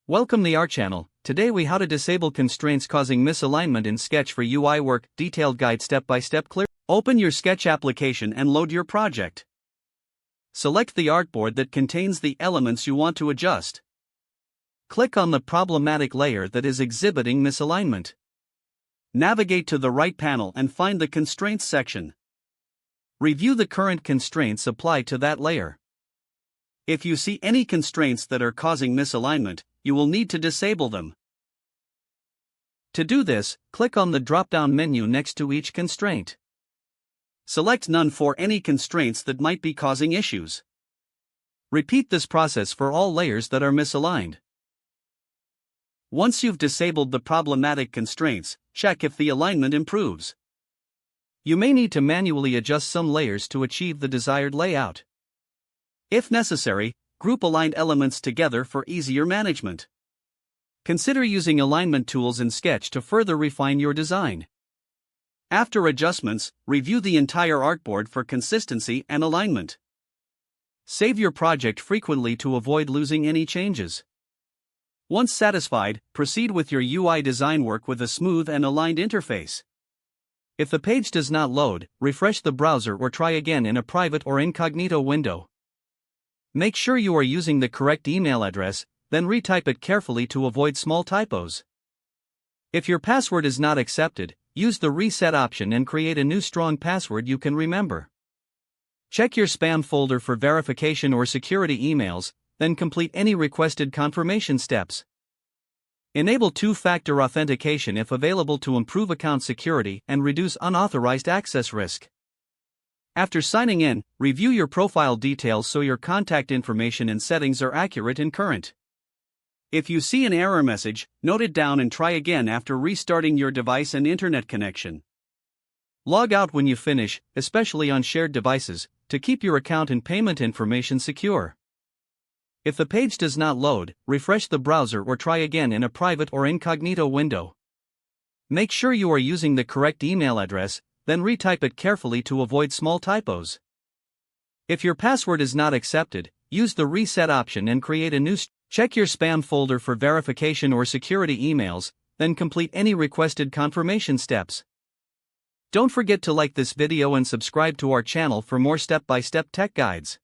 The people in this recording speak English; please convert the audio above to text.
Welcome to our channel. Today we how to disable constraints causing misalignment in Sketch for UI work. Detailed guide step by step. Clear. Open your Sketch application and load your project. Select the artboard that contains the elements you want to adjust. Click on the problematic layer that is exhibiting misalignment. Navigate to the right panel and find the Constraints section. Review the current constraints applied to that layer. If you see any constraints that are causing misalignment, you will need to disable them. To do this, click on the drop-down menu next to each constraint. Select None for any constraints that might be causing issues. Repeat this process for all layers that are misaligned. Once you've disabled the problematic constraints, check if the alignment improves. You may need to manually adjust some layers to achieve the desired layout. If necessary, group aligned elements together for easier management. Consider using alignment tools in Sketch to further refine your design. After adjustments, review the entire artboard for consistency and alignment. Save your project frequently to avoid losing any changes. Once satisfied, proceed with your UI design work with a smooth and aligned interface. If the page does not load, refresh the browser or try again in a private or incognito window. Make sure you are using the correct email address, then retype it carefully to avoid small typos. If your password is not accepted, use the reset option and create a new strong password you can remember. Check your spam folder for verification or security emails, then complete any requested confirmation steps. Enable two-factor authentication if available to improve account security and reduce unauthorized access risk. After signing in, review your profile details so your contact information and settings are accurate and current. If you see an error message, note it down and try again after restarting your device and internet connection. Log out when you finish, especially on shared devices, to keep your account and payment information secure. If the page does not load, refresh the browser or try again in a private or incognito window. Make sure you are using the correct email address, then retype it carefully to avoid small typos. If your password is not accepted, use the reset option and create a new. Check your spam folder for verification or security emails, then complete any requested confirmation steps. Don't forget to like this video and subscribe to our channel for more step-by-step tech guides.